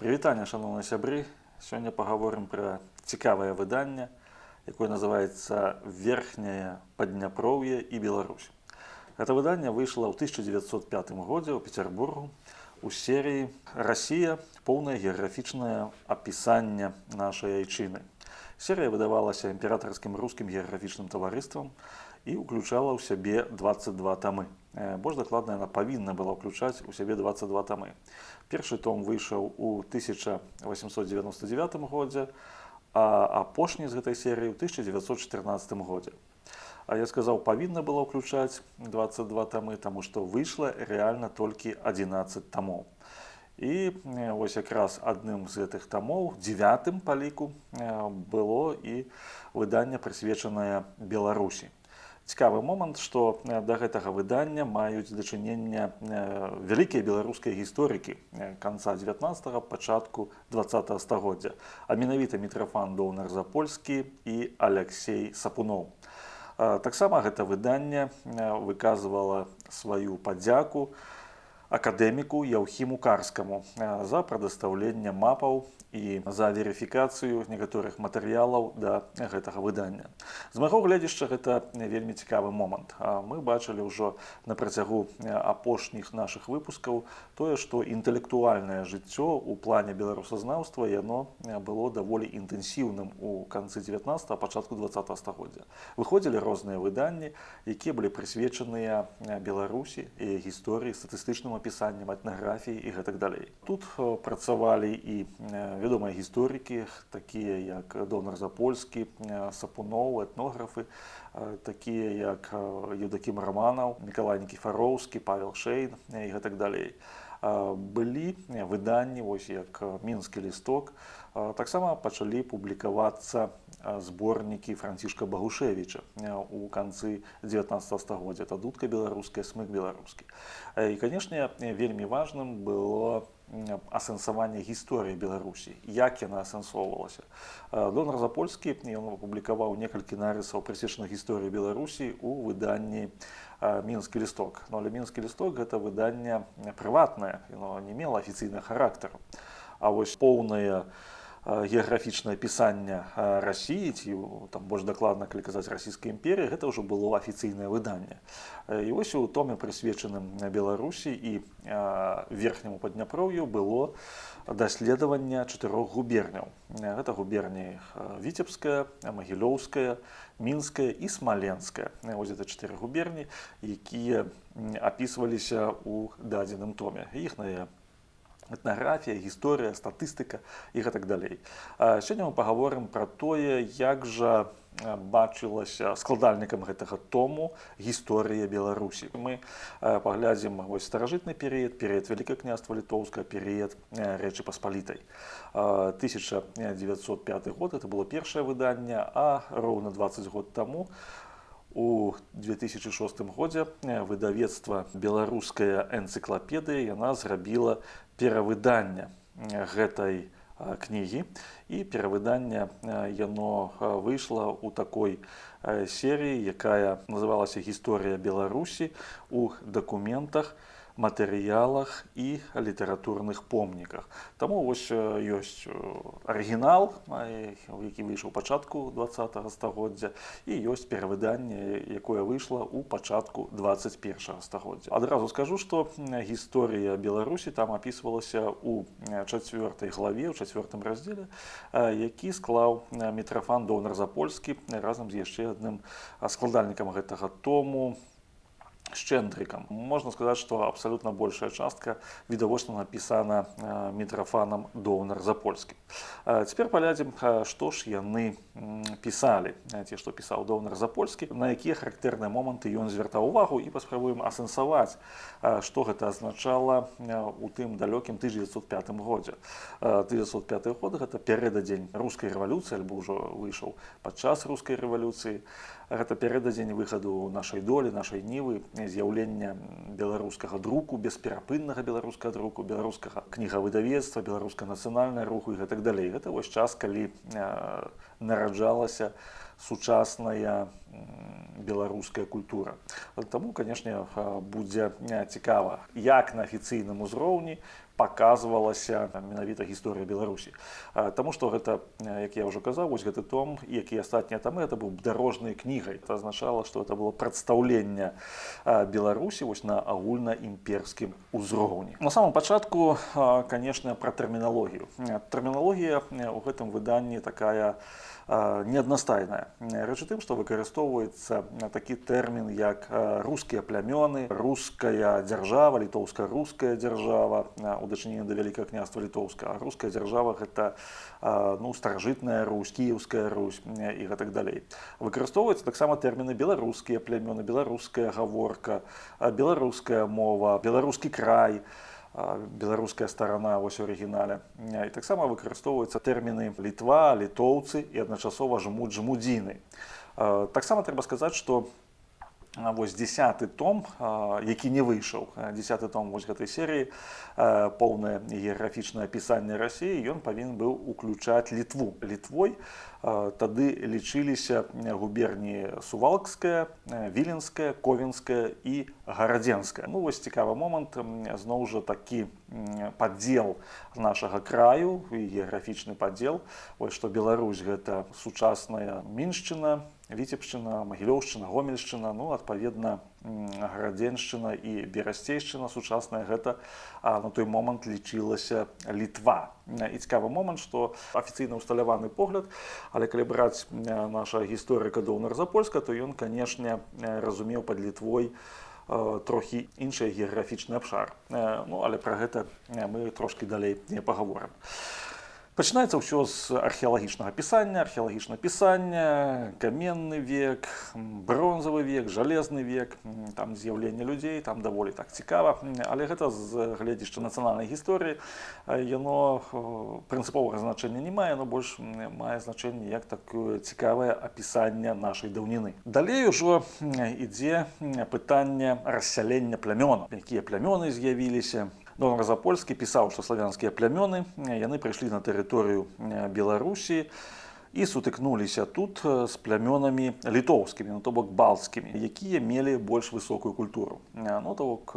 Прывітанне, шановныя сябры. Сёння пагаворым пра цікавае выданне, якое называецца «Верхняе Падняпроўе і Беларусь». Гэта выданне выйшла ў 1905 годзе ў Петербургу у серыі «Расія. Поўнае геаграфічнае апісанне нашай айчыны». Серыя выдавалася імператарскім рускім геаграфічным таварыствам і ўключала ў сябе 22 тамы. Больш дакладна, яна павінна была ўключаць у сябе 22 тамы. Першы том выйшаў у 1899 годзе, а апошні з гэтай серыі ў 1914 годзе. А я сказаў, павінна была ўключаць 22 тамы, таму што выйшла рэальна толькі 11 тамоў. І вось якраз адным з гэтых тамоў, 9-м па ліку, было і выданне, прысвечанае Беларусі. Цікавы момант, што да гэтага выдання маюць дачыненне вялікія беларускія гісторыкі канца 19-го, пачатку 20-го стагоддзя, а менавіта Мітрафан Доўнар-Запольскі і Аляксей Сапуноў. Таксама гэта выданне выказвала сваю падзяку акадэміку Яўхіму Карскаму за прадастаўленне мапаў і за верыфікацыю некаторых матэрыялаў да гэтага выдання. З майго гледзяшча, гэта вельмі цікавы момант. Мы бачылі ўжо на працягу апошніх нашых выпускаў тое, што інтэлектуальнае жыццё ў плане беларусазнаўства яно было даволі інтэнсіўным у канцы 19-го, пачатку 20-го стагоддзя. Выходзілі розныя выданні, якія былі прысвечаныя Беларусі і гісторыі, статыстычным апісаннем, этнаграфіі і гэтак далей. Тут працавалі і вядомыя гісторыкі, такія як Доўнар-Запольскі, Сапуноў, этнографы, такія як Еўдакім Раманаў, Мікалай Нікіфароўскі, Павел Шэйн і гэтак далей. Былі выданні, вось як «Мінскі лісток», таксама пачалі публікавацца зборнікі Францішка Багушевіча у канцы 19-го стагоддзя. Это «Дудка беларуская», «Смык беларускі». І, канешне, вельмі важным было асэнсаванне гісторыі Беларусі, як яна асэнсоўвалася. Доўнар-Запольскі апублікаваў некалькі нарысаў, прысвечаных гісторыі Беларусі у выданні «Мінскі лісток». Але «Мінскі лісток» гэта выданне прыватнае, яно не мела афіцыйнага характару. А вось поўнае геаграфічнае апісанне Расіі, ці там больш дакладна, калі казаць, расійскай імперіі, гэта ўжо было афіцыйнае выданне. І вось у томе, прысвечаным Беларусі і верхняму Падняпроўю, было даследаванне 4 губерняў. Гэта губерні Віцебская, Магілёўская, Мінская і Смаленская. Вось гэта 4 губерні, якія апісваліся ў дадзеным томе. Іхная этнаграфія, гісторыя, статыстыка і гэтак далей. Сёння мы пагаворым пра тое, як жа бачылася складальнікам гэтага тому гісторыя Беларусі. Мы паглядзім вось старажытны перыяд, перыяд Вялікае княства Літоўскае, перыяд Рэчы Паспалітай. 1905 год, это было першае выданне, а роўна 20 год таму, у 2006 годзе выдавецтва «Беларуская энцыклапедыя» яна зрабіла перавыданне гэтай кнігі, і перавыданне яно выйшла ў такой серыі, якая называлася «Гісторыя Беларусі» у дакументах, матэрыялах і літаратурных помніках. Таму вось ёсць арыгінал, які выйшаў у пачатку 20-го стагоддзя, і ёсць перавыданне, якое выйшла ў пачатку 21-го стагоддзя. Адразу скажу, што гісторыя Беларусі там апісвалася ў 4-й главе, ў 4-м раздзеле, які склаў Мітрафан Доўнар-Запольскі разам з яшчэ адным складальнікам гэтага тому, Шчэндрыкам. Можна сказаць, што абсалютна большая частка відавочна напісана Мітрафанам Доўнар-Запольскім. Цяпер паглядзім, што ж яны пісалі, ці што пісаў Доўнар-Запольскі, на якія характэрныя моманты ён звяртаў увагу, і паспрабуем асэнсаваць, што гэта азначала ў тым далёкім 1905 годзе. 1905 год гэта перададзень рускай рэвалюцыі, альбо ўжо выйшаў падчас рускай рэвалюцыі. Гэта перададзень выхаду нашай долі, нашай нівы, з'яўлення беларускага друку, бесперапыннага беларускага друку, беларускага кнігавыдавецтва, беларускага нацыянальнага руху і гэтак далей. Гэта вось час, калі нараджалася сучасная беларуская культура. Таму, канешне, будзе цікава, як на афіцыйным узроўні паказвалася менавіта гісторыя Беларусі. Таму што гэта, як я ўжо казаў, вось гэты том, як і астатнія тамы, это быў дарожнай кнігай. Это азначала, што это было прадстаўленне Беларусі вось на агульнаімперскім узроўні. На самом пачатку, канешне, пра тэрміналогію. Тэрміналогія ў гэтым выданні такая неаднастайная. Рэч у тым, што выкарыстоўваецца такі тэрмін, як рускія плямёны, руская дзяржава, літоўска-руская дзяржава у дачыненні да Вялікага княства Літоўскага. А руская дзяржава гэта старажытная Русь, кіеўская Русь і гэтак далей. Выкарыстоўваюцца таксама тэрміны беларускія плямёны, беларуская гаворка, беларуская мова, беларускі край, беларуская старана вось у арыгінале. І таксама выкарыстоўваюцца тэрміны Літва, літоўцы і адначасова жмудзіны. Таксама трэба сказаць, што вось 10-й том, які не выйшаў, 10-й том вось гэтай серыі, поўнае геаграфічнае апісанне Расіі, ён павінен быў уключаць Літву. Літвой тады лічыліся губерніі Сувалкская, Віленская, Ковенская і Гарадзенская. Ну вось цікавы момант, зноў жа такі падзел нашага краю, геаграфічны падзел, вось што Беларусь гэта сучасная Міншчына, Віцебшчына, Магілёўшчына, Гомельшчына, ну, адпаведна, Гарадзеншчына і Берасцейшчына сучасная гэта на той момант лічылася Літва. І цікавы момант, што афіцыйна ўсталяваны погляд, але калі браць наша гісторыка Доўнар Запольска, то ён, канешне, разумеў пад Літвой трохі іншы геаграфічны абшар. Ну, але пра гэта мы трошкі далей не пагаворым. Пачынаецца ўсё з археалагічнага пісання, археалагічнага пісання, каменны век, бронзавы век, жалезны век, там з'яўленне людзей, там даволі так цікава. Але гэта з гледзяча нацыянальнай гісторыі, яно прынцыповага значэння не мае, но больш мае значэнне як такое цікавае апісанне нашай даўніны. Далей ужо ідзе пытанне рассялення плямёнаў. Якія плямёны з'явіліся? Доўнар Запольскі пісаў, што славянскія плямёны, яны прыйшлі на тэрыторыю Беларусі і сутыкнуліся тут з плямёнамі літоўскімі, ну то бок балцкімі, якія мелі больш высокую культуру. Ну то бок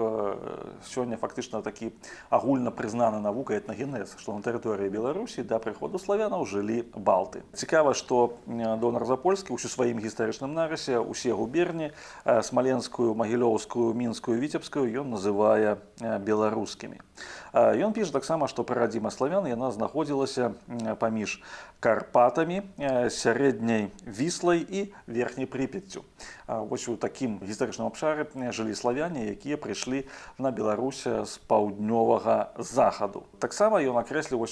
сёння фактычна такі агульна прызнаны навука этнагенез, што на тэрыторыі Беларусі да прыходу славянаў жылі балты. Цікава, што Доўнар Запольскі ўсю сваім гістарычным нарасе усе губерні смаленскую, магілёўскую, мінскую, віцебскую ён называе беларускімі. Ён піша таксама, што прарадзіма славян яна знаходзілася паміж Карпатамі, сярэдняй Віслай і верхняй Прыпяццю. Вось у такім гістарычным абшары жылі славяне, якія прыйшлі на Беларусь з паўднёвага захаду. Таксама ён акрэсліў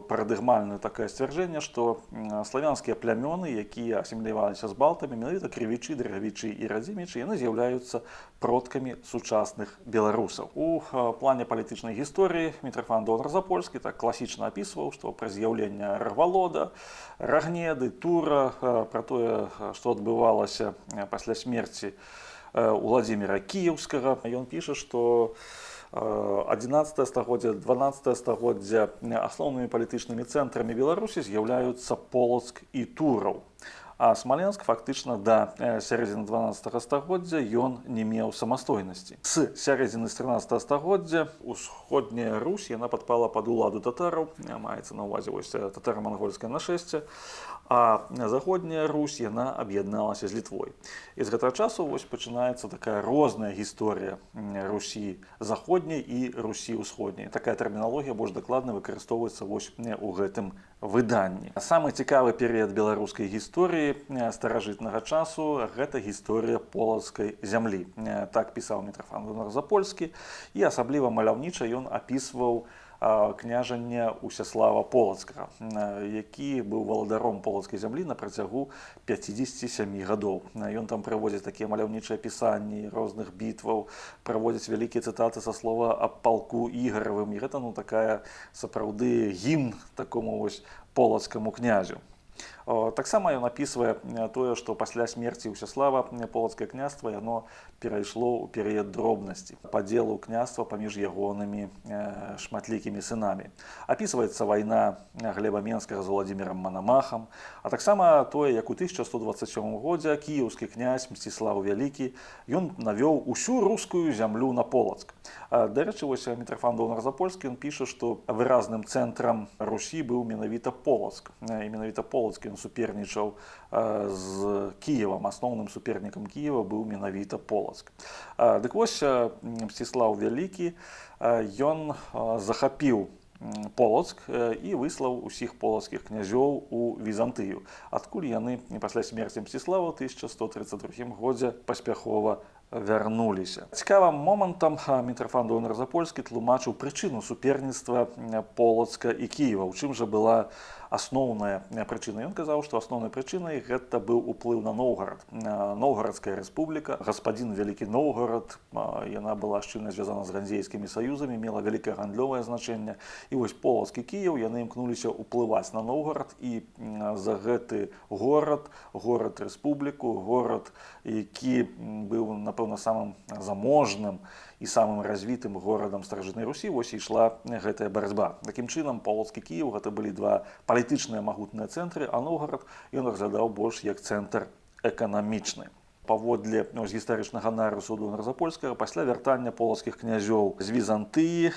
парадыгмальнае такое сцвярджэнне, што славянскія плямёны, якія асіміляваліся з балтамі, менавіта крывічы, драгавічы і радзімічы, яны з'яўляюцца продкамі сучасных беларусаў. У плане палітычнай гісторыі Мітрафан Доўнар Запольскі так класічна апісваў, што пра з'яўленне Рагвалода, Рагнеды, Тура, пра тое, што адбывалася пасля смерці Уладзіміра Кіеўскага. Ён піша, што 11 стагоддзя, 12 стагоддзя асноўнымі палітычнымі цэнтрамі Беларусі з'яўляюцца Полацк і Тураў. А Смаленск фактычна да сярэдзіны 12 стагоддзя ён не меў самастойнасці. З сярэдзіны 13 стагоддзя усходняя Русь яна падпала пад уладу татараў, маецца на ўвазе татара-мангольскае нашэсце, а заходняя Русь яна аб'ядналася з Літвой. І з гэтага часу пачынаецца такая розная гісторыя Русі заходняй і Русі ўсходняй. Такая тэрміналогія больш дакладна выкарыстоўваецца у гэтым выданні. Самы цікавы перыяд беларускай гісторыі старажытнага часу гэта гісторыя полацкай зямлі. Так пісаў Мітрафан Доўнар Запольскі, і асабліва маляўніча ён апісваў княжання Усяслава Полацкага, які быў валадаром полацкай зямлі на працягу 57 гадоў. Ён там прыводзіць такія маляўнічыя апісанні розных бітваў, прыводзіць вялікія цытаты са слова аб палку Ігаравым. І гэта такая сапраўды гімн такому полацкаму князю. Таксама ён апісвае тое, што пасля смерці Ўсяслава полацкае княства яно перайшло ў перыяд дробнасці, падзелу княства паміж ягонымі шматлікімі сынамі. Апісваецца вайна Глеба Менскага з Владзімірам Манамахам, а таксама тое, як у 1127 годзе кіеўскі князь Мсціслаў Вялікі ён навёў усю рускую зямлю на Полацк. Дарэчы, вось Мітрафан Долнар-Запольскі ён піша, што выразным цэнтрам Русі быў менавіта Полацк. І менавіта Полацк ён супернічаў з Кіевам. Асноўным супернікам Кіева быў менавіта Полацк. Дык вось Мсціслаў Вялікі ён захапіў Полацк і выслаў усіх полацкіх князёў у Візантыю, адкуль яны пасля смерці Мсціслава ў 1132 годзе паспяхова вярнуліся. Цікавым момантам Мітрафан Долнар-Запольскі тлумачыў прычыну суперніцтва Полацка і Кіева. У чым жа была асноўная прычына? Ён казаў, што асноўнай прычынай гэта быў уплыў на Новгарад. Новгарадская рэспубліка, гаспадзін Вялікі Новгарад, яна была шчыльна звязана з ганзейскімі саюзамі, мела вялікае гандлёвае значэнне. І вось Полацк і Кіеў яны імкнуліся ўплываць на Новгарад, і за гэты горад рэспубліку, горад, які быў, напэўна, самым заможным і самым развітым горадам старажытнай Русі, вось і ішла гэтая барацьба. Такім чынам, Полацк і Кіеў гэта былі два палітычныя магутныя цэнтры, а Новгарад ён разглядаў больш як цэнтр эканамічны. Паводле гістарычнага нарысу Долнар-Запольскага, пасля вяртання полацкіх князёў з Візантыі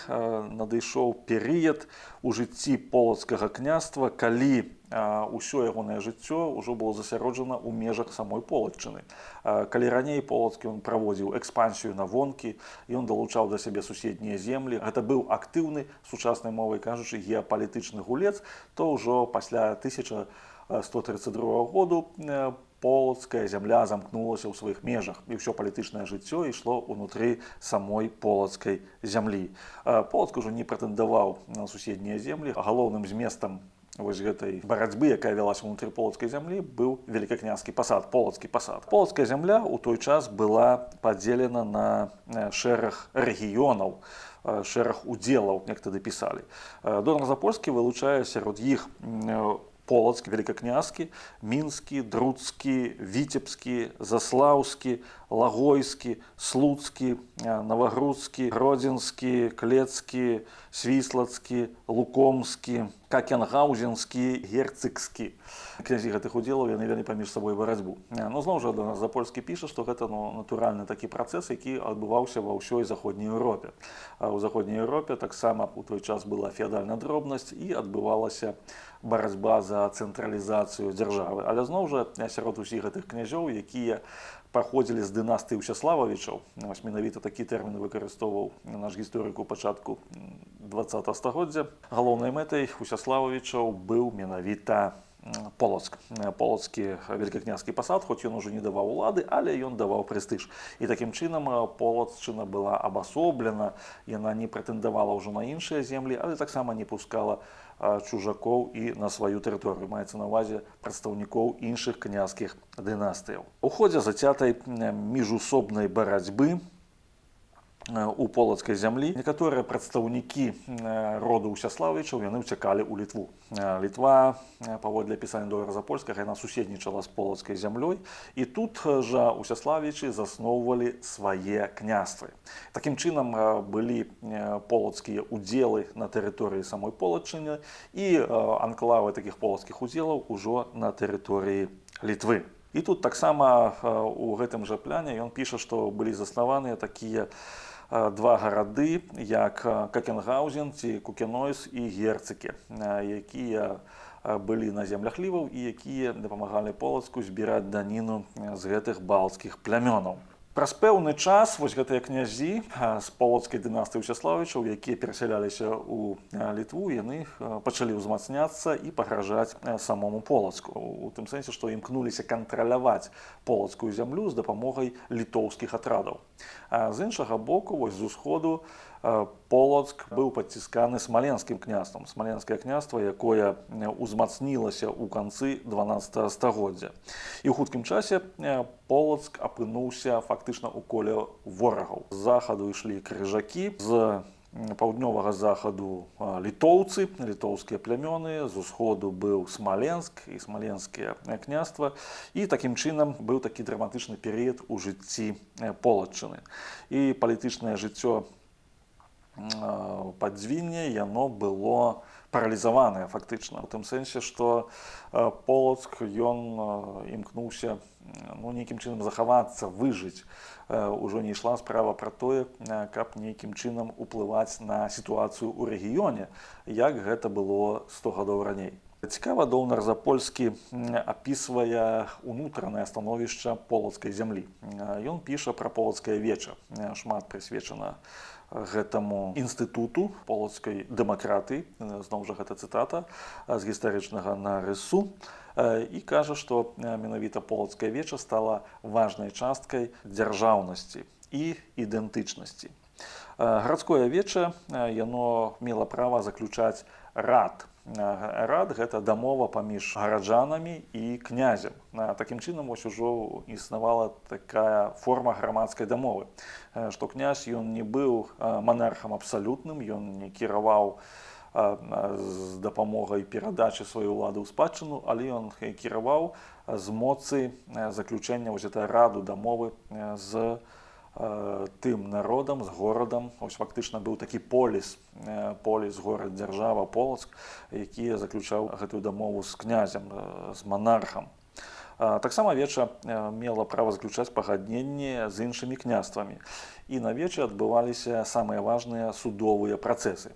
надышоў перыяд у жыцці полацкага княства, калі ўсё ягонае жыццё ўжо было засяроджана ў межах самой Полацчыны. Калі раней Полацк ён праводзіў экспансію на вонкі, ён далучаў да сябе суседнія землі, гэта быў актыўны, сучаснай мовай кажучы, геапалітычны гулец, то ўжо пасля 1132 году полацкая зямля замкнулася ў сваіх межах, і ўсё палітычнае жыццё ішло ўнутры самой полацкай зямлі. Полацк ужо не прэтэндаваў на суседнія землі. Галоўным зместам вось гэтай барацьбы, якая вялася ўнутры полацкай зямлі, быў велікакняскі пасад, полацкі пасад. Полацкая зямля ў той час была падзелена на шэраг рэгіёнаў, шэраг удзелаў, як тады пісалі. Долнар-Запольскі вылучае сярод іх Полацкі, Великокняскі, Мінскі, Друцкі, Віцебскі, Заслаўскі, Лагойскі, Слуцкі, Навагрудскі, Гродзенскі, Клецкі, Свіслацкі, Лукомскі, Какенгаузенскі, Герцыгскі. Князі гэтых удзелаў яны вялі паміж сабой барацьбу. Ну, зноў жа, Долнар-Запольскі піша, што гэта натуральны такі працэс, які адбываўся ва ўсёй заходняй Еўропе. У заходняй Еўропе таксама ў той час была феадальная дробнасць і адбывалася барацьба за цэнтралізацыю дзяржавы. Але зноў жа, сярод усіх гэтых князёў, якія паходзілі з дынастыі Ўсяслававічаў, менавіта такі тэрмін выкарыстоўваў наш гісторык у пачатку 20-го стагоддзя, галоўнай мэтай Ўсяслававічаў быў менавіта Полацк. Полацкі великакняскі пасад, хоць ён ужо не даваў улады, але ён даваў прэстыж. І такім чынам Полацчына была абасоблена, яна не прэтэндавала ўжо на іншыя землі, але таксама не пускала чужакоў і на сваю тэрыторыю. Маецца на ўвазе прадстаўнікоў іншых княскіх дынастыяў. У ходзе зацятай міжусобнай барацьбы у полацкай зямлі некаторыя прадстаўнікі роду Ўсяславічаў яны ўцякалі ў Літву. Літва, паводле апісання Долнар-Запольскага, яна суседнічала з полацкай зямлёй, і тут жа Ўсяславічы засноўвалі свае княствы. Такім чынам былі полацкія удзелы на тэрыторыі самой Полацчыны і анклавы такіх полацкіх удзелаў ужо на тэрыторыі Літвы. І тут таксама у гэтым жа пляне ён піша, што былі заснаваныя такія два гарады, як Какенгаузен ці Кукенойс і Герцыкі, якія былі на землях ліваў і якія дапамагалі Полацку збіраць даніну з гэтых балцкіх плямёнаў. Праз пэўны час вось гэтыя князі з полацкай дынастыі Ўсяславічаў, якія перасяляліся ў Літву, яны пачалі ўзмацняцца і пагражаць самому Полацку. У тым сэнсе, што імкнуліся кантраляваць полацкую зямлю з дапамогай літоўскіх атрадаў. З іншага боку, вось з усходу, Полацк быў падцісканы смаленскім княствам. Смаленскае княства, якое ўзмацнілася ў канцы 12 стагоддзя. І ў хуткім часе Полацк апынуўся фактычна ў коле ворагаў. З захаду ішлі крыжакі, з паўднёвага захаду літоўцы, літоўскія плямёны, з усходу быў Смаленск і смаленскія княства, і такім чынам быў такі драматычны перыяд у жыцці Полацчыны. І палітычнае жыццё Падзвіння яно было паралізаванае фактычна, у тым сэнсе, што Полацк ён імкнуўся нейкім чынам захавацца, выжыць. Ужо не ішла справа пра тое, каб нейкім чынам уплываць на сітуацыю ў рэгіёне, як гэта было 100 гадоў раней. Цікава, Долнар Запольскі апісвае унутранае становішча полацкай зямлі. Ён піша пра полацкае веча, шмат прысвечана гэтаму інстытуту полацкай дэмакратыі, зноў жа гэта цытата з гістарычнага нарысу, і кажа, што менавіта полацкае веча стала важнай часткай дзяржаўнасці і ідэнтычнасці. Гарадское веча яно мела права заключаць рад. Рад – гэта дамова паміж гараджанамі і князем. Такім чынам ужо існавала такая форма грамадскай дамовы, што князь ён не быў манархам абсалютным, ён не кіраваў з дапамогай перадачы сваёй улады ў спадчыну, але ён кіраваў з моцы заключэння гэтай раду дамовы з тым народам, з горадам. Фактычна быў такі поліс, горад, дзяржава, Полацк, які заключаў гэтую дамову з князем, з манархам. Таксама веча мела права заключаць пагадненні з іншымі княствамі. І на вече адбываліся самыя важныя судовыя працэсы,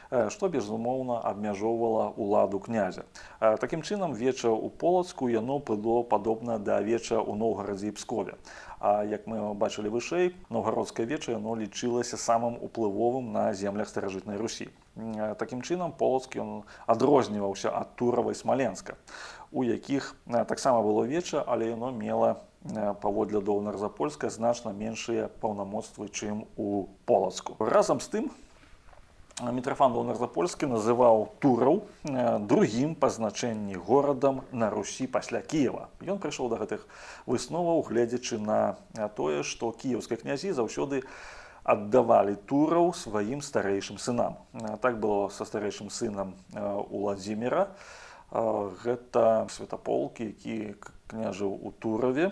што, безумоўна, абмяжоўвала ўладу князя. Такім чынам, веча ў Полацку яно было падобна да веча ў Новгарадзе і Пскове. А як мы бачылі вышэй, новгародскае веча яно лічылася самым уплывовым на землях старажытнай Русі. Такім чынам, Полацк ён адрозніваўся ад Турава і Смаленска, у якіх таксама было веча, але яно мела, паводле Долнара Запольскага, значна меншыя паўнамоцтвы, чым у Полацку. Разам з тым, Мітрафан Долнар Запольскі называў Тураў другім па значэнні горадам на Русі пасля Кіева. Ён прыйшоў да гэтых высноваў, гледзячы на тое, што кіеўскія князі заўсёды аддавалі Тураў сваім старэйшым сынам. Так было са старэйшым сынам Уладзіміра. Гэта Святаполк, які княжыў у Тураве,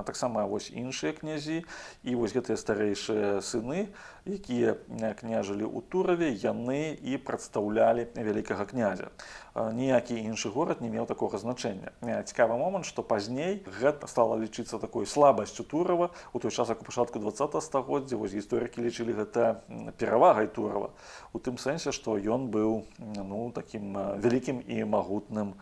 таксама іншыя князі, і гэтыя старэйшыя сыны, якія княжылі ў Тураве, яны і прадстаўлялі вялікага князя. Ніякі іншы горад не меў такога значэння. Цікавы момант, што пазней гэта стала лічыцца такой слабасцю Турава, у той час, як у пачатку 20-го стагоддзя, гісторыкі лічылі гэта перавагай Турава, у тым сэнсе, што ён быў такім вялікім і магутным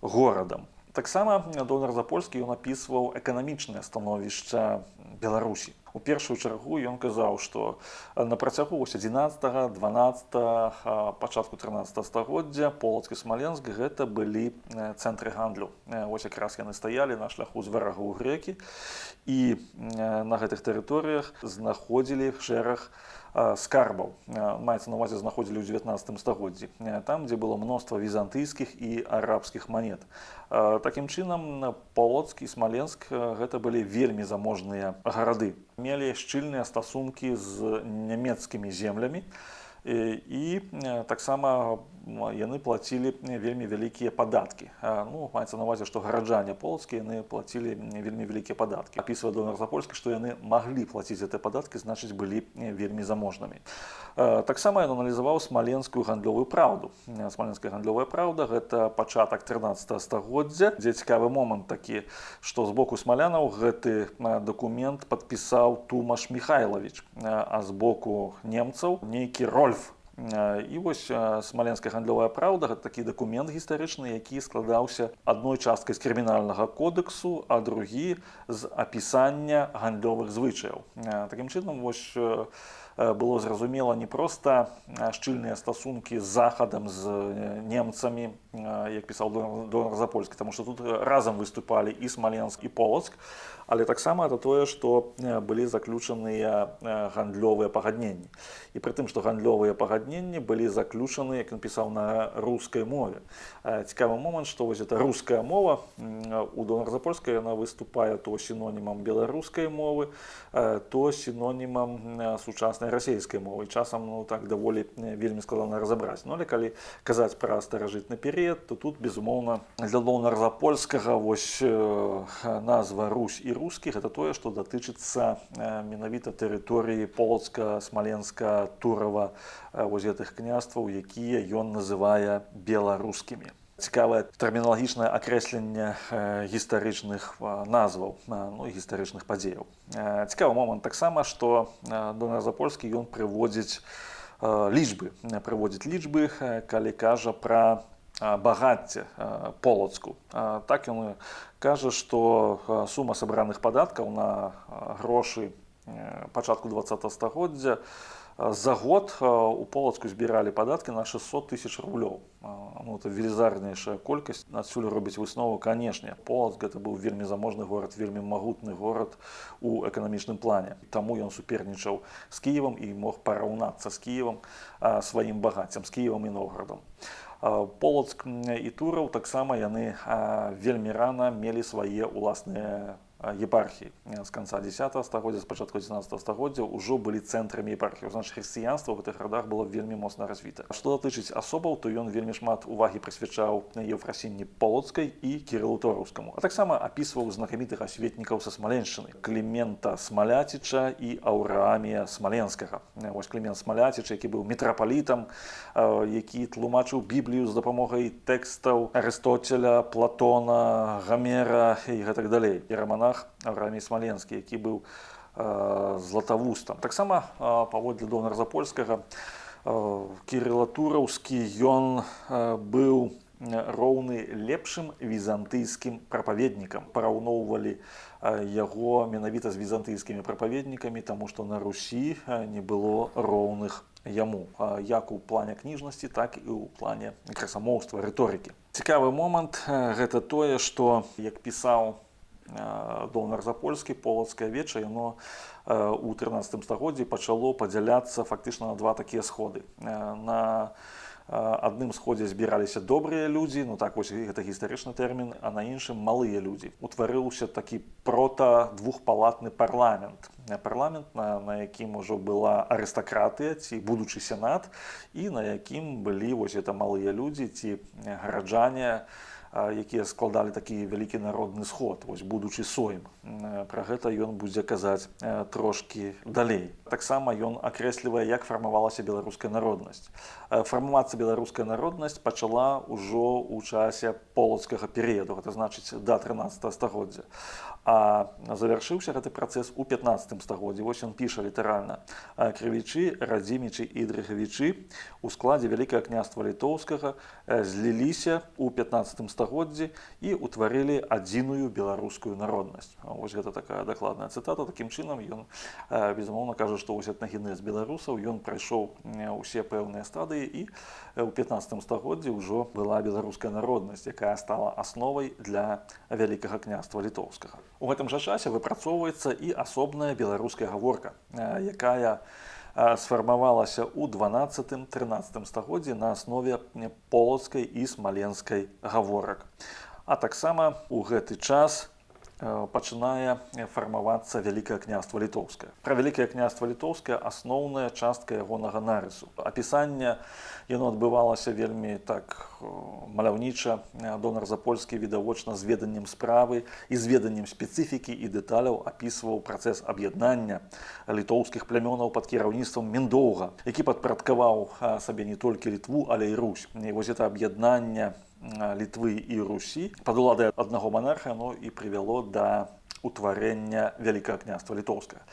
горадам. Таксама Долнар Запольскі ён апісваў эканамічнае становішча Беларусі. У першую чаргу ён казаў, што на працягу 11-го, 12-го, пачатку 13-го стагоддзя Полацк і Смаленск гэта былі цэнтры гандлю. Якраз яны стаялі на шляху з варагоў грэкі, і на гэтых тэрыторыях знаходзілі шэраг скарбаў. Маецца на ўвазе, знаходзілі ў 19 стагоддзі, там, дзе было мноства візантыйскіх і арабскіх манет. Такім чынам, Полацк і Смаленск гэта былі вельмі заможныя гарады. Мелі шчыльныя стасункі з нямецкімі землямі, і таксама яны плацілі вельмі вялікія падаткі. Маецца на ўвазе, што гараджане полацкія яны плацілі вельмі вялікія падаткі. Апісвае Долнар Запольскі, што яны маглі плаціць гэтыя падаткі, значыць, былі вельмі заможнымі. Таксама ён аналізаваў смаленскую гандлёвую праўду. Смаленская гандлёвая праўда – гэта пачатак 13-го стагоддзя, дзе цікавы момант такі, што з боку смалянаў гэты дакумент падпісаў Тумаш Міхайлавіч, а з боку немцаў нейкі Рольф. І смаленская гандлёвая праўда – гэта такі дакумент гістарычны, які складаўся адной часткай з крымінальнага кодэксу, а другі з апісання гандлёвых звычаяў. Такім чынам, было зразумела не проста шчыльныя стасункі з захадам, з немцамі, як пісаў Долнар Запольскі, таму што тут разам выступалі і Смаленск, і Полацк, але таксама это тое, што былі заключаныя гандлёвыя пагадненні. І пры тым, што гандлёвыя пагадненні былі заключаны, як ён пісаў, на рускай мове. Цікавы момант, што эта руская мова у Долнара Запольскага яна выступае то сінонімам беларускай мовы, то сінонімам сучаснай сучаснай расійскай мовай. Часам так даволі вельмі складана разабраць. Ну, але калі казаць пра старажытны перыяд, то тут, безумоўна, для долнарзапольскага назва Русь і русскіх это тое, што датычыцца менавіта тэрыторыі Полацка, Смаленска, Турава, гэтых княстваў, якія ён называе беларускімі. Цікавае тэрміналагічнае акрэсленне гістарычных назваў, гістарычных падзеяў. Цікавы момант таксама, што долнарзапольскі ён прыводзіць лічбы, калі кажа пра багацце Полацку. Так ён кажа, што сума сабраных падаткаў на грошы пачатку 20 стагоддзя за год у Полацку збіралі падаткі на 600 000 рублёў. Это велізарнейшая колькасць. Адсюль робіць выснову, канешне, Полацк гэта быў вельмі заможны горад, вельмі магутны горад у эканамічным плане. Таму ён супернічаў з Кіевам і мог параўнацца з Кіевам сваім багаццем, з Кіевам і Новгарадам. Полацк і Тураў таксама яны вельмі рана мелі свае ўласныя епархіі. З канца 10 стагоддзя, з пачатку 19 стагоддзя ўжо былі цэнтрамі епархіі. Значыць, хрысціянства ў гэтых гарадах было вельмі моцна развіта. Што датычыць асобаў, то ён вельмі шмат увагі прысвячаў Еўфрасіні Полацкай і Кірылу Тораўскаму. А таксама апісваў знакамітых асветнікаў са Смаленшчыны: Клімента Смаляціча і Аўраамія Смаленскага. Клімент Смаляціч, які быў мітрапалітам, які тлумачыў Біблію з дапамогай тэкстаў Арыстоцеля, Платона, Гамера і гэтак далей. І раманах Аўраамій Смаленскі, які быў златавустам. Таксама паводле долнарзапольскага Кірыла Тураўскі ён быў роўны лепшым візантыйскім прапаведнікам. Параўноўвалі яго менавіта з візантыйскімі прапаведнікамі, таму што на Русі не было роўных яму, як у плане кніжнасці, так і ў плане красамоўства, рыторыкі. Цікавы момант гэта тое, што, як пісаў долнарзапольскі, полацкае веча, яно у 13 стагоддзі пачало падзяляцца фактычна на два такія сходы. На адным сходзе збіраліся добрыя людзі, гэта гістарычны тэрмін, а на іншым малыя людзі. Утварыўся такі двухпалатны парламент. Парламент, на якім ужо была арыстакратыя ці будучы сенат, і на якім былі малыя людзі ці гараджане, якія складалі такі вялікі народны сход, будучы сойм. Пра гэта ён будзе казаць трошкі далей. Таксама ён акрэслівае, як фармавалася беларуская народнасць. Фармавацца беларуская народнасць пачала ўжо ў часе полацкага перыяду, гэта значыць да 13 стагоддзя. А завяршыўся гэты працэс у 15 стагоддзі. Ён піша літаральна: крывічы, радзімічы і дрыгавічы у складзе Вялікага княства Літоўскага зліліся ў 15 стагоддзі і ўтварылі адзіную беларускую народнасць. Гэта такая дакладная цытата. Такім чынам ён, безумоўна, кажа, што этнагенез беларусаў ён прайшоў усе пэўныя стадыі, і ў 15 стагоддзі ўжо была беларуская народнасць, якая стала асновай для Вялікага княства Літоўскага. У гэтым жа часе выпрацоўваецца і асобная беларуская гаворка, якая сфармавалася ў 12-13 стагоддзі на аснове полацкай і смаленскай гаворак. А таксама ў гэты час пачынае фармавацца Вялікае княства Літоўскае. Пра Вялікае княства Літоўскае асноўная частка ягонага нарысу. Апісанне яно адбывалася вельмі так маляўніча. Долнарзапольскі відавочна з веданнем справы і з веданнем спецыфікі і дэталяў апісваў працэс аб'яднання літоўскіх плямёнаў пад кіраўніцтвам Міндоўга, які падпарадкаваў сабе не толькі Літву, але і Русь. І гэта аб'яднанне Літвы і Русі пад уладай аднаго монарха і прывяло да утварэння Вялікага княства Літоўскага.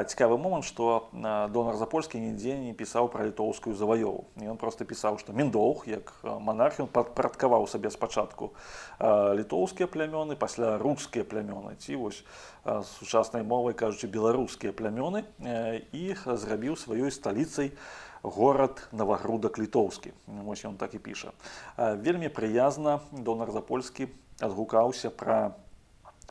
Цікавы момант, што долнарзапольскі нідзе не пісаў пра літоўскую заваёву. Ён проста пісаў, што Міндоўг, як монарх, ён падпарадкаваў сабе спачатку літоўскія плямёны, пасля рускія плямёны, ці сучаснай мовай кажучы беларускія плямёны, і зрабіў сваёй сталіцай горад Навагрудак Літоўскі. Ён так і піша. Вельмі прыязна долнарзапольскі адгукаўся пра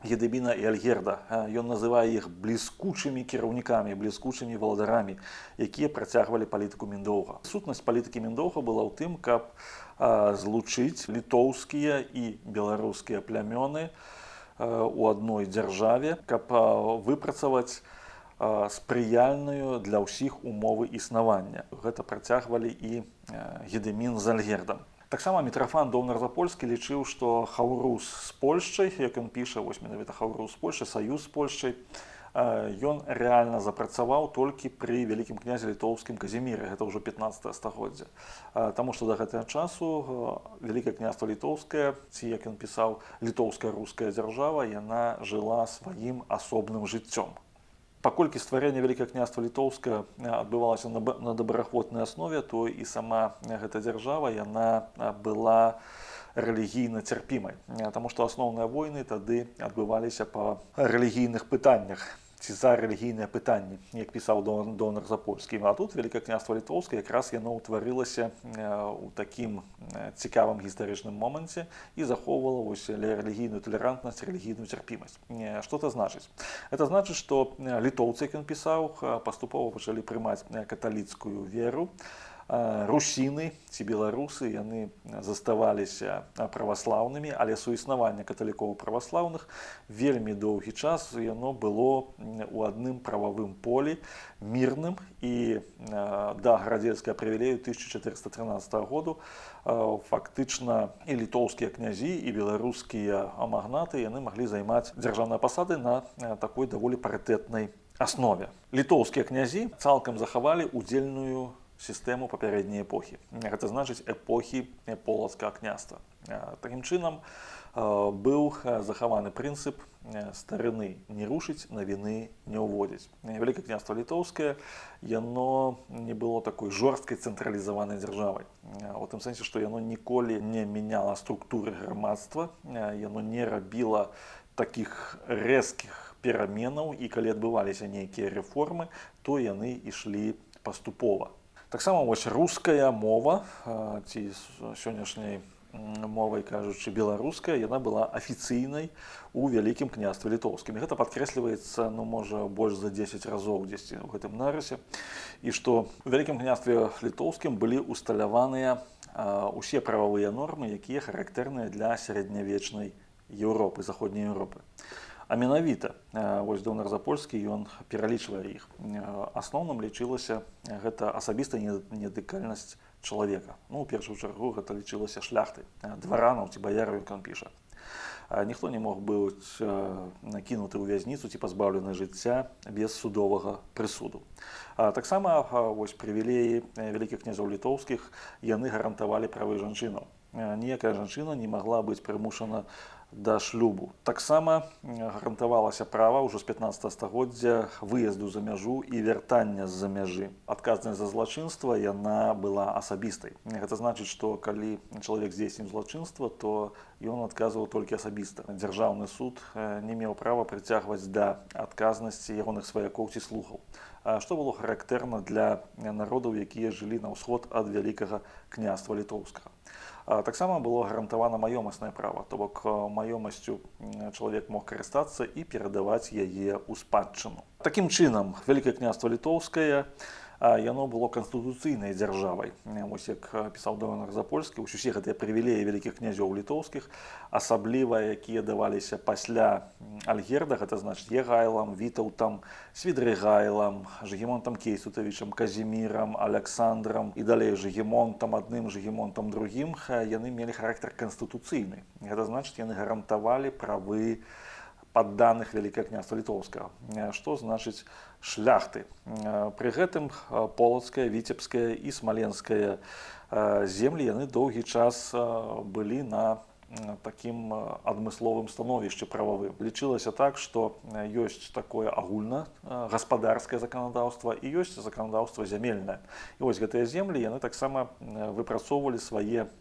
Гедыміна і Альгерда. Ён называе іх бліскучымі кіраўнікамі, бліскучымі валадарамі, якія працягвалі палітыку Міндоўга. Сутнасць палітыкі Міндоўга была ў тым, каб злучыць літоўскія і беларускія плямёны у адной дзяржаве, каб выпрацаваць спрыяльную для ўсіх умовы існавання. Гэта працягвалі і Гедымін з Альгердам. Таксама Мітрафан Даўнар-Запольскі лічыў, што Хаўрус з Польшчай, як ён піша, вось менавіта Хаўрус з Польшчай, саюз з Польшчай, ён рэальна запрацаваў толькі пры вялікім князе літоўскім Казіміры, гэта ўжо 15 стагоддзя. Таму што да гэтага часу Вялікае княства літоўскае, ці, як ён пісаў, літоўская руская дзяржава, яна жыла сваім асобным жыццём. Паколькі стварэнне Вялікае княства літоўскае адбывалася на добраахвотнай аснове, то і сама гэта дзяржава яна была рэлігійна цярпімай, таму што асноўныя войны тады адбываліся па рэлігійных пытаннях ці за рэлігійныя пытанні, як пісаў Даўнар-Запольскі. А тут Вялікае княства літоўскае якраз яно ўтварылася ў такім цікавым гістарычным моманце і захоўвала рэлігійную талерантнасць, рэлігійную цярпімасць. Што это значыць? Это значыць, што літоўцы, як ён пісаў, паступова пачалі прымаць каталіцкую веру. Русіны ці беларусы яны заставаліся праваслаўнымі, але суіснаванне каталікоў праваслаўных вельмі доўгі час яно было у адным прававым полі мірным, і да гарадзельскага прывілею 1413 году фактычна і літоўскія князі, і беларускія магнаты яны маглі займаць дзяржаўныя пасады на такой даволі парытэтнай аснове. Літоўскія князі цалкам захавалі удзельную сістэму папярэдняй эпохі. Гэта значыць эпохі полацкага княства. Такім чынам быў захаваны прынцып старыны не рушыць, навіны не ўводзіць. Вялікае княства літоўскае яно не было такой жорсткай цэнтралізаванай дзяржавай. У тым сэнсе, што яно ніколі не мяняла структуры грамадства, яно не рабіла такіх рэзкіх пераменаў, і калі адбываліся нейкія рэформы, то яны ішлі паступова. Таксама вось руская мова, ці сённяшняй мовай кажучы беларуская, яна была афіцыйнай у Вялікім княстве літоўскім. Гэта падкрэсліваецца, можа, больш за 10 разоў дзесьці ў гэтым нарысе. І што у Вялікім княстве літоўскім былі усталяваныя ўсе прававыя нормы, якія характэрныя для сярэднявечнай Еўропы, заходняй Еўропы. А менавіта вось Даўнар-Запольскі ён пералічвае іх. Асноўным лічылася гэта асабістая недатыкальнасць чалавека. У першую чаргу гэта лічылася шляхтай, дваранаў ці баяраў, як ён піша. Ніхто не мог быць накінуты ў вязніцу ці пазбаўлены жыцця без судовага прысуду. Таксама вось прывілеі вялікіх князёў літоўскіх яны гарантавалі правы жанчынаў. Ніякая жанчына не магла быць прымушана да шлюбу. Таксама гарантавалася права ўжо з 15 стагоддзя выезду за мяжу і вяртання з-за мяжы. Адказнасць за злачынства яна была асабістай. Гэта значыць, што калі чалавек здзейсніў злачынства, то ён адказваў толькі асабіста. Дзяржаўны суд не меў права прыцягваць да адказнасці ягоных сваякоў ці слугаў, што было характэрна для народаў, якія жылі на ўсход ад Вялікага княства літоўскага. Таксама было гарантавана маёмаснае права, то бок маёмасцю чалавек мог карыстацца і перадаваць яе ў спадчыну. Такім чынам, Вялікае княства літоўскае яно было канстытуцыйнай дзяржавай. Вось як пісаў Даўнар-Запольскі, усе гэтыя прывілеі вялікіх князёў літоўскіх, асабліва якія даваліся пасля Альгерда, гэта значыць Егайлам, Вітаўтам, Свідрыгайлам, Жыгімонтам Кейсутавічам, Казімірам, Аляксандрам і далей Жыгімонтам адным, Жыгімонтам другім, яны мелі характар канстытуцыйны. Гэта значыць, яны гарантавалі правы падданых Вялікае княства літоўскага. Што значыць шляхты? Пры гэтым полацкая, віцебская і смаленская землі яны доўгі час былі на такім адмысловым становішчы прававым. Лічылася так, што ёсць такое агульна гаспадарскае заканадаўства і ёсць заканадаўства зямельнае. І вось гэтыя землі яны таксама выпрацоўвалі свае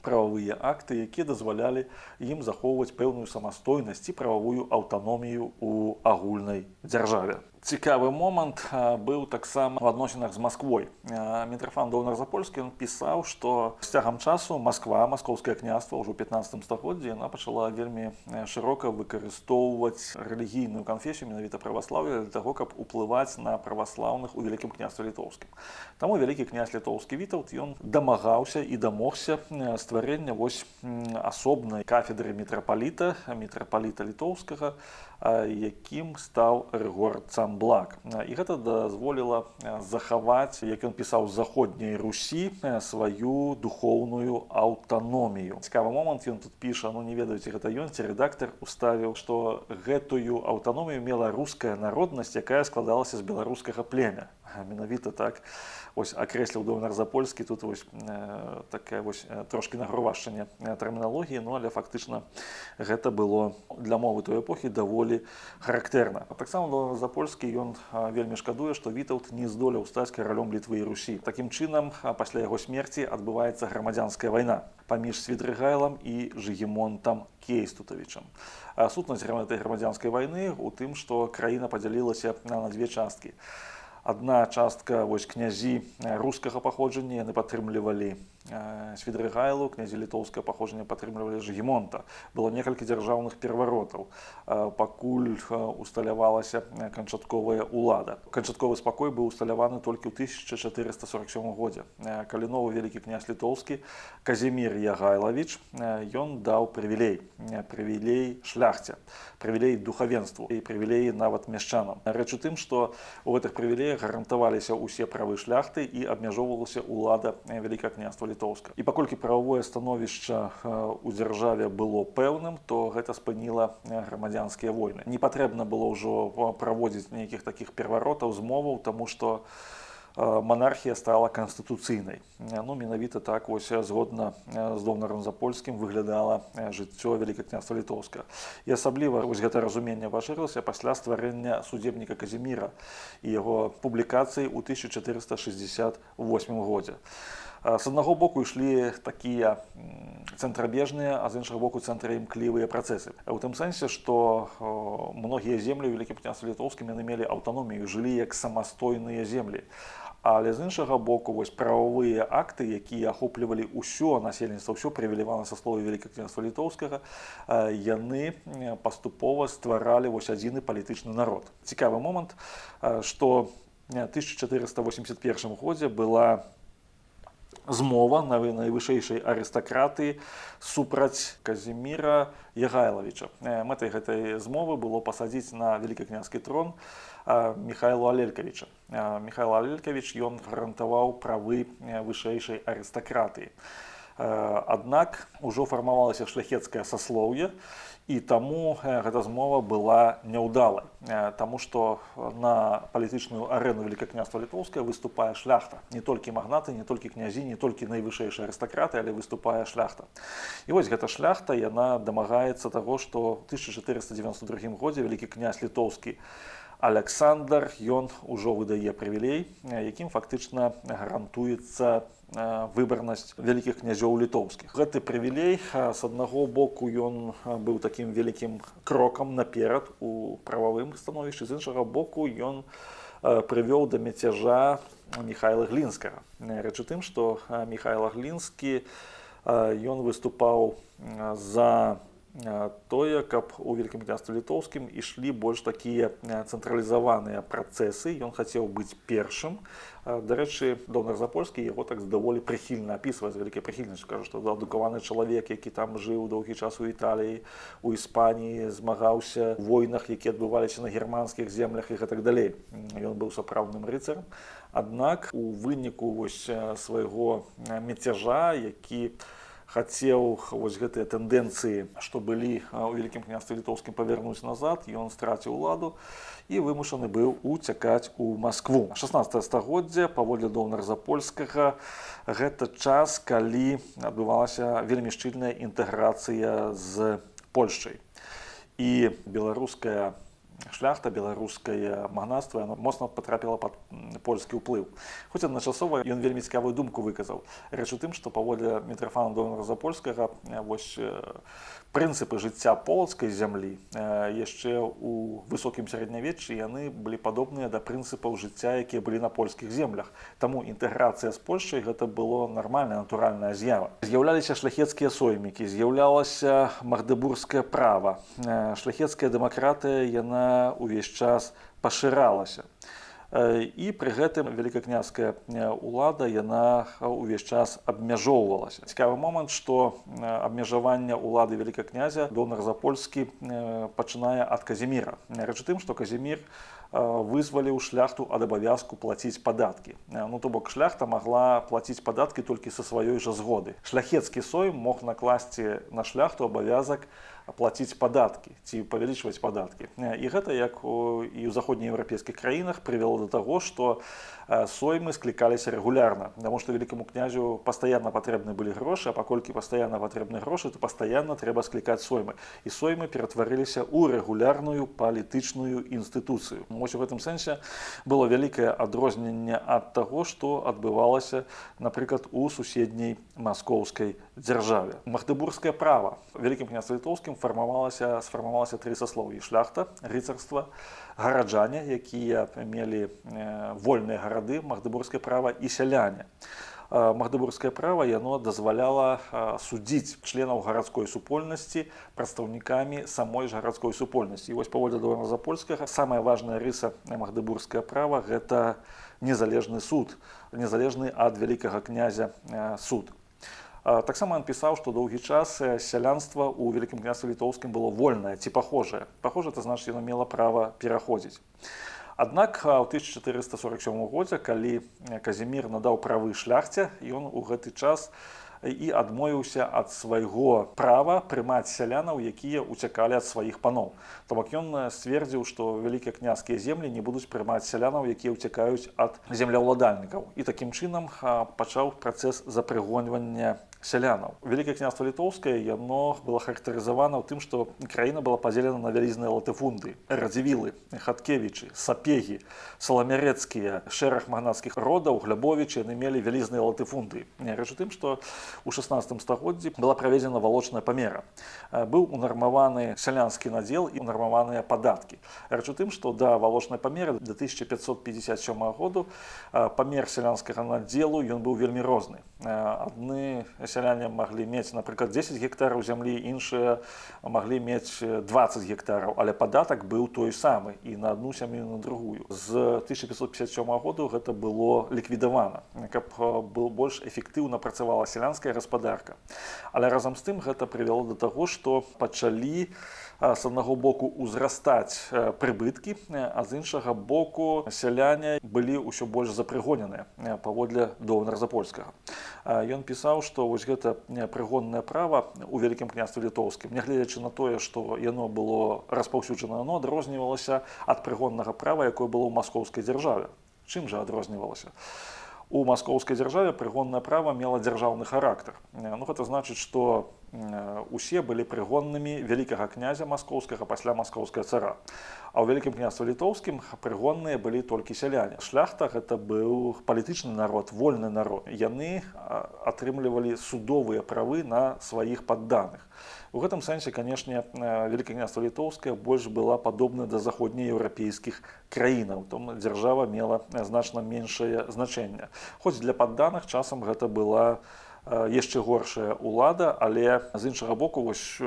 прававыя акты, якія дазвалялі ім захоўваць пэўную самастойнасць і прававую аўтаномію ў агульнай дзяржаве. Цікавы момант быў таксама в адносінах з Масквой. Мітрафан Даўнар-Запольскі пісаў, што з цягам часу Масква, маскоўскае княства ўжо ў 15 стагоддзі, яна пачала вельмі шырока выкарыстоўваць рэлігійную канфесію, менавіта праваслаўе, для таго, каб уплываць на праваслаўных у Вялікім княстве літоўскім. Таму вялікі князь літоўскі Вітаўт ён дамагаўся і дамогся стварэння вось асобнай кафедры мітрапаліта літоўскага, якім стаў Рыгор Цамбал. там благ. І гэта дазволіла захаваць, як ён пісаў, з заходняй Русі сваю духоўную аўтаномію. Цікавы момант, ён тут піша, ну не ведаю, ці гэта ён, ці рэдактар уставіў, што гэтую аўтаномію мела руская народнасць, якая складалася з беларускага племя. Менавіта так ось акрэсліў Довнар-Запольскі. Тут ось такая ось трошкі нагрувашчанне тэрміналогіі, ну але фактычна гэта было для мовы той эпохі даволі характэрна. Таксама Довнар-Запольскі ён вельмі шкадуе, што Вітаўт не здолеў стаць каралём Літвы і Русі. Такім чынам, пасля яго смерці адбываецца грамадзянская вайна паміж Свідрыгайлам і Жыгімонтам Кейстутавічам. Сутнасць гэтай грамадзянскай вайны ў тым, што краіна падзялілася на дзве часткі. Адна частка вось князі рускага паходжання, яны падтрымлівалі Свідрыгайлу, князі літоўскага паходжання падтрымлівалі Жыгімонта. Было некалькі дзяржаўных пераваротаў, пакуль усталявалася канчатковая ўлада. Канчатковы спакой быў усталяваны толькі ў 1447 годзе, калі новы вялікі князь літоўскі Казімір Ягайлавіч ён даў прывілей шляхце, прывілей духавенству і прывілеі нават мяшчанам. Рэч у тым, што у гэтых прывілеях гарантаваліся ўсе правы шляхты і абмяжоўвалася ўлада Вялікага княства літоўска. І паколькі прававое становішча ў дзяржаве было пэўным, то гэта спыніла грамадзянскія войны. Не патрэбна было ўжо праводзіць нейкіх такіх пераваротаў, змоваў, таму што монархія стала канстытуцыйнай. Ну, менавіта так ось згодна з Довнарам-Запольскім выглядала жыццё Вялікага княства літоўска. І асабліва вось гэта разуменне пашырылася пасля стварэння судзебніка Казіміра і яго публікацыі ў 1468 годзе. З аднаго боку ішлі такія цэнтрабежныя, а з іншага боку цэнтраімклівыя працэсы. У тым сэнсе, што многія землі ў Вялікім княстве літоўскім яны мелі аўтаномію, жылі як самастойныя землі. Але з іншага боку вось прававыя акты, якія ахоплівалі ўсё насельніцтва, ўсё прывілеяванае саслоўе Вялікага княства літоўскага, яны паступова стваралі вось адзіны палітычны народ. Цікавы момант, што ў 1481 годзе была змова на найвышэйшай арыстакратыі супраць Казіміра Ягайлавіча. Мэтай гэтай змовы было пасадзіць на вялікакняскі трон Міхайла Алелькавіча. Міхайла Алелькавіч ён гарантаваў правы вышэйшай арыстакратыі. Аднак ужо фармавалася шляхецкае саслоўе, і таму гэта змова была няўдалай, таму што на палітычную арэну Вялікага княства літоўскага выступае шляхта. Не толькі магнаты, не толькі князі, не толькі найвышэйшыя арыстакраты, але выступае шляхта. І вось гэта шляхта, яна дамагаецца таго, што ў 1492 годзе вялікі князь літоўскі Аляксандр ён ужо выдае прывілей, якім фактычна гарантуецца выбарнасць вялікіх князёў літоўскіх. Гэты прывілей, з аднаго боку, ён быў такім вялікім крокам наперад у прававым становішчы, з іншага боку, ён прывёў да мяцяжа Міхайла Глінскага. Рэч у тым, што Міхайла Глінскі ён выступаў за тое, каб у Вялікім княстве літоўскім ішлі больш такія цэнтралізаваныя працэсы. Ён хацеў быць першым. Дарэчы, Довнар-Запольскі яго так даволі прыхільна апісвае, з вялікай прыхільнасцю, кажа, што адукаваны чалавек, які там жыў доўгі час у Італіі, у Іспаніі, змагаўся у войнах, якія адбываліся на германскіх землях і гэтак далей. Ён быў сапраўдным рыцарам. Аднак у выніку вось свайго мяцяжа, які хацеў вось гэтыя тэндэнцыі, што былі ў Вялікім княстве літоўскім, павярнуць назад, ён страціў уладу і вымушаны быў уцякаць у Маскву. 16 стагоддзе, паводле Довнар-Запольскага, гэта час, калі адбывалася вельмі шчыльная інтэграцыя з Польшчай. І беларуская шляхта, беларускае магнацтва, яно моцна патрапіла пад польскі ўплыў. Хоць адначасова ён вельмі цікавую думку выказаў. Рэч у тым, што паводле Мітрафана Довнара-Запольскага вось прынцыпы жыцця полацкай зямлі яшчэ ў высокім сярэднявеччы яны былі падобныя да прынцыпаў жыцця, якія былі на польскіх землях. Таму інтэграцыя з Польшчай гэта было нармальная, натуральная з'ява. З'яўляліся шляхецкія соймікі, з'яўлялася магдэбургскае права. Шляхецкая дэмакратыя, яна ўвесь час пашыралася. І пры гэтым вялікакняская ўлада, яна ўвесь час абмяжоўвалася. Цікавы момант, што абмежаванне ўлады вялікага князя Довнар-Запольскі пачынае ад Казіміра. Рэч у тым, што Казімір вызваліў шляхту ад абавязку плаціць падаткі. Ну, то бок шляхта магла плаціць падаткі толькі са сваёй жа згоды. Шляхецкі сойм мог накласці на шляхту абавязак плаціць падаткі ці павялічваць падаткі. І гэта, як і ў заходнееўрапейскіх краінах, прывяло да таго, што соймы склікаліся рэгулярна, таму што вялікаму князю пастаянна патрэбны былі грошы, а паколькі пастаянна патрэбны грошы, то пастаянна трэба склікаць соймы. І соймы ператварыліся ў рэгулярную палітычную інстытуцыю. Вось у гэтым сэнсе было вялікае адрозненне ад таго, што адбывалася, напрыклад, у суседняй маскоўскай дзяржаве. Магдыбургскае права Вялікім княствам літоўскім сфармавалася тры саслоўі: шляхта, рыцарства, гараджане, якія мелі вольныя гарады, магдыбургскае права, і сяляне. Магдыбургскае права яно дазваляла судзіць членаў гарадской супольнасці прадстаўнікамі самой ж гарадской супольнасці. І вось паводле Даўназапольскага самая важная рыса магдыбургскае права – гэта незалежны суд, незалежны ад вялікага князя суд. Таксама ён пісаў, што доўгі час сялянства ў Вялікім княстве літоўскім было вольнае ці пахожае. Пахожае, это значыць, яно мела права пераходзіць. Аднак у 1447 годзе, калі Казімір надаў правы шляхце, ён у гэты час і адмовіўся ад свайго права прымаць сялянаў, якія ўцякалі ад сваіх паноў. То бок ён сцвердзіў, што вялікія княжскія землі не будуць прымаць сялянаў, якія ўцякаюць ад земляўладальнікаў. І такім чынам пачаў працэс запрыгонвання сялянаў. Вялікае княства літоўскае яно было характарызавана ў тым, што краіна была падзелена на вялізныя латыфунды: Радзівілы, Хаткевічы, Сапегі, Саламярэцкія, шэраг магнацкіх родаў, Глябовічы, яны мелі вялізныя латыфунды. Рэч у тым, што у 16 стагоддзі была праведзена валочная памера. Быў унармаваны сялянскі надзел і унармаваныя падаткі. Рэч у тым, што да валочнай памеры да 1557 году памер сялянскага надзелу ён быў вельмі розны. Адны сяляне маглі мець, напрыклад, 10 гектараў зямлі, іншыя маглі мець 20 гектараў, але падатак быў той самы і на адну сям'ю, і на другую. З 1557 году гэта было ліквідавана, каб больш эфектыўна працавала сялянская гаспадарка. Але разам з тым гэта прывяло да таго, што пачалі з аднаго боку ўзрастаць прыбыткі, а з іншага боку сяляне былі ўсё больш запрыгоненыя паводле Даўназапольскага. Ён пісаў, што вось гэта прыгоннае права ў Вялікім княстве літоўскім, нягледзячы на тое, што яно было распаўсюджана, яно адрознівалася ад прыгоннага права, якое было ў маскоўскай дзяржаве. Чым жа адрознівалася? У маскоўскай дзяржаве прыгоннае права мела дзяржаўны характар. Гэта значыць, што усе былі прыгоннымі вялікага князя маскоўскага пасля маскоўскага цара. А ў Вялікім княстве літоўскім прыгонныя былі толькі сяляне. Шляхта гэта быў палітычны народ, вольны народ. Яны атрымлівалі судовыя правы на сваіх падданых. У гэтым сэнсе, канешне, Вялікае княства літоўскае больш была падобна да заходнееўрапейскіх краінаў. Там дзяржава мела значна меншае значэнне. Хоць для падданых часам гэта была яшчэ горшая ўлада, але з іншага боку вось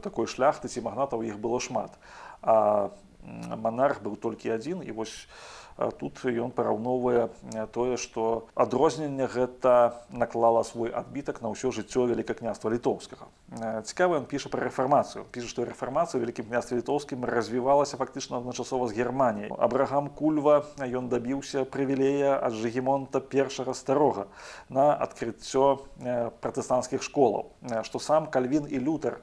такой шляхты ці магнатаў іх было шмат. А манарх быў толькі адзін, і вось тут ён параўноўвае тое, што адрозненне гэта наклала свой адбітак на ўсё жыццё Вялікага княства літоўскага. Цікава, ён піша пра рэфармацыю. Піша, што рэфармацыя ў Вялікім княстве літоўскім развівалася фактычна адначасова з Германіяй. Абрагам Кульва ён дабіўся прывілея ад Жыгімонта I Старога на адкрыццё пратэстанцкіх школаў, што сам Кальвін і Лютэр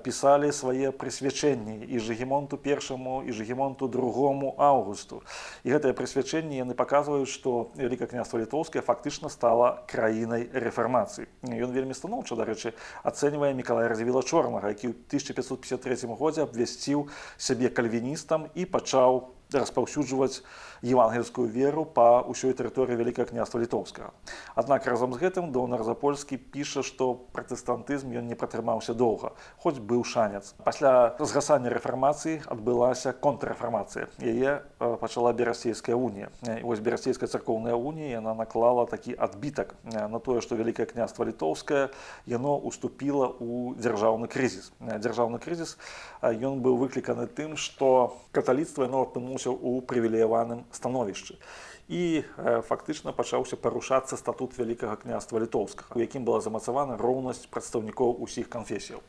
пісалі свае прысвячэнні і Жыгімонту I, і Жыгімонту II Аўгусту. І гэтыя прысвячэнні яны паказваюць, што Вялікае княства літоўскае фактычна стала краінай рэфармацыі. Ён вельмі станоўча, дарэчы, ацэньвае Мікалая Радзівіла Чорнага, які ў 1553 годзе абвясціў сябе кальвіністам і пачаў распаўсюджваць евангельскую веру па ўсёй тэрыторыі Вялікага княства літоўскага. Аднак разам з гэтым Даўназапольскі піша, што пратэстантызм ён не пратрымаўся доўга, хоць быў шанец. Пасля згасання рэфармацыі адбылася контррэфармацыя. Яе пачала Берасцейская унія. І вось Берасцейская царкоўная унія яна наклала такі адбітак на тое, што Вялікае княства літоўскае яно уступіла ў дзяржаўны крызіс. Дзяржаўны крызіс ён быў выкліканы тым, што каталіцтва яно апынулася ў прывілеяваным становішчы. і фактычна пачаўся парушацца статут Вялікага княства літоўскага, у якім была замацавана роўнасць прадстаўнікоў усіх канфесіяў.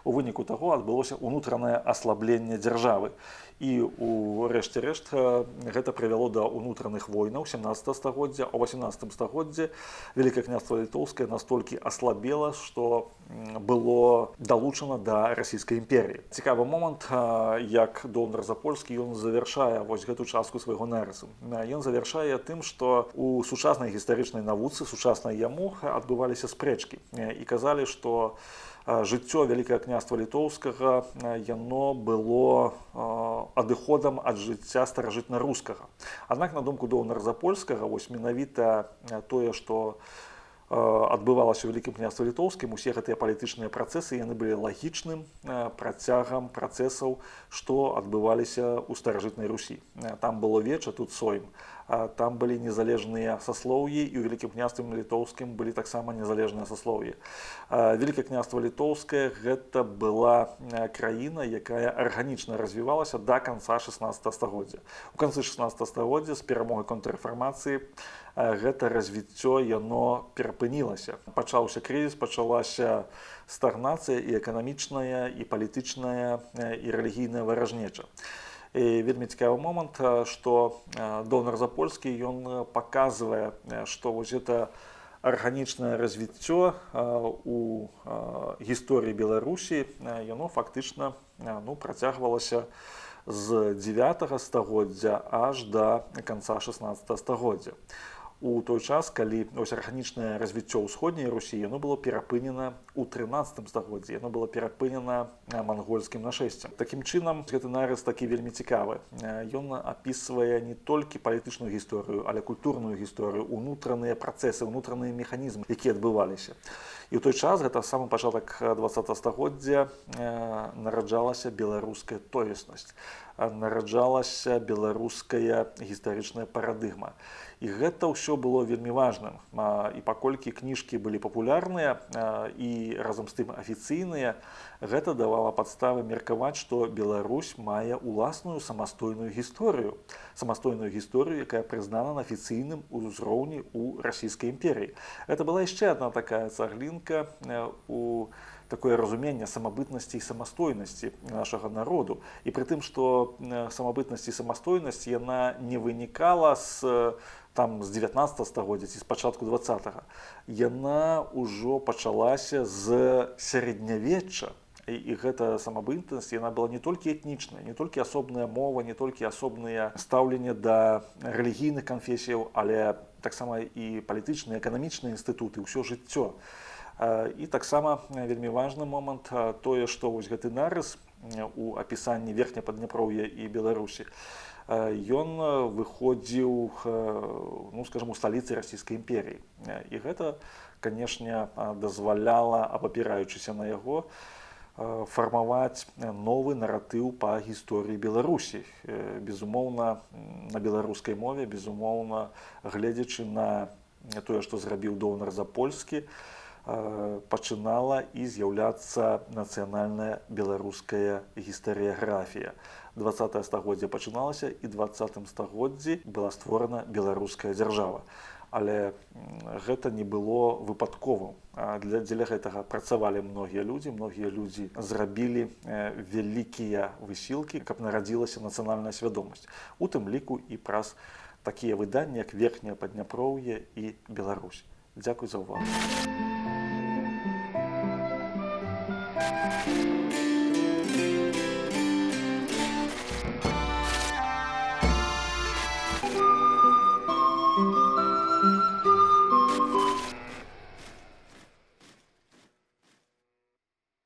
У выніку таго адбылося ўнутранае аслабленне дзяржавы. І у рэшце рэшт гэта прывяло да ўнутраных войнаў 17 стагоддзя. У 18 стагоддзе Вялікае княства літоўскае настолькі аслабела, што было далучана да расійскай імперіі. Цікавы момант, як Доўнар Запольскі ён завяршае вось гэту частку свайго нарысу. Ён завяршае тым, што у сучаснай гістарычнай навуцы, сучаснай яму, адбываліся спрэчкі і казалі, што жыццё Вялікага княства літоўскага яно было адыходам ад жыцця старажытна-рускага. Аднак, на думку Доўнара Запольскага, вось менавіта тое, што адбывалася ў Вялікім княстве літоўскім, усе гэтыя палітычныя працэсы яны былі лагічным працягам працэсаў, што адбываліся ў старажытнай Русі. Там было веча, тут сойм. Там былі незалежныя саслоўі, і ў Вялікім княстве літоўскім былі таксама незалежныя саслоўі. Вялікае княства літоўскае гэта была краіна, якая арганічна развівалася да канца 16 стагоддзя. У канцы 16 стагоддзя з перамогай контррэфармацыі гэта развіццё яно перапынілася. Пачаўся крызіс, пачалася стагнацыя і эканамічная, і палітычная, і рэлігійная варажнеча. І вельмі цікавы момант, што Доўнар Запольскі ён паказвае, што вось гэта арганічнае развіццё у гісторыі Беларусі, яно фактычна працягвалася з 9 стагоддзя аж да канца 16 стагоддзя. У той час, калі арганічнае развіццё ўсходняй Русі, яно было перапынена ў 13 стагоддзі, яно было перапынена мангольскім нашэсцем. Такім чынам, гэты нарыс такі вельмі цікавы. Ён апісвае не толькі палітычную гісторыю, але культурную гісторыю, унутраныя працэсы, унутраныя механізмы, якія адбываліся. І ў той час, гэта самы пачатак 20 стагоддзя, нараджалася беларуская тоеснасць, нараджалася беларуская гістарычная парадыгма. І гэта ўсё было вельмі важным. І паколькі кніжкі былі папулярныя і разам з тым афіцыйныя, гэта давала падставы меркаваць, што Беларусь мае ўласную самастойную гісторыю. Самастойную гісторыю, якая прызнана на афіцыйным узроўні ў расійскай імперіі. Гэта была яшчэ адна такая цаглінка у такое разуменне самабытнасці і самастойнасці нашага народу. І пры тым, што самабытнасць і самастойнасць яна не вынікала з 19 стагоддзя ці з пачатку 20-го. Яна ўжо пачалася з сярэднявечча. І гэта самабытнасць, яна была не толькі этнічная, не толькі асобная мова, не толькі асобныя стаўленне да рэлігійных канфесіяў, але таксама і палітычныя, эканамічныя інстытуты, ўсё жыццё. І таксама вельмі важны момант тое, што вось гэты нарыс у апісанні Верхняпадняпроўя і Беларусі, ён выходзіў, скажам, у сталіцы расійскай імперіі. І гэта, канешне, дазваляла, абапіраючыся на яго, фармаваць новы наратыў па гісторыі Беларусі. Безумоўна, на беларускай мове, безумоўна, гледзячы на тое, што зрабіў Доўнар Запольскі, пачынала і з'яўляцца нацыянальная беларуская гістарыяграфія. 20 стагоддзе пачыналася, і 20 стагоддзі была створана беларуская дзяржава. Але гэта не было выпадковым. Дзеля гэтага працавалі многія людзі зрабілі вялікія высілкі, каб нарадзілася нацыянальная свядомасць. У тым ліку і праз такія выданні, як Верхняпадняпроўе і Беларусь. Дзякуй за ўвагу.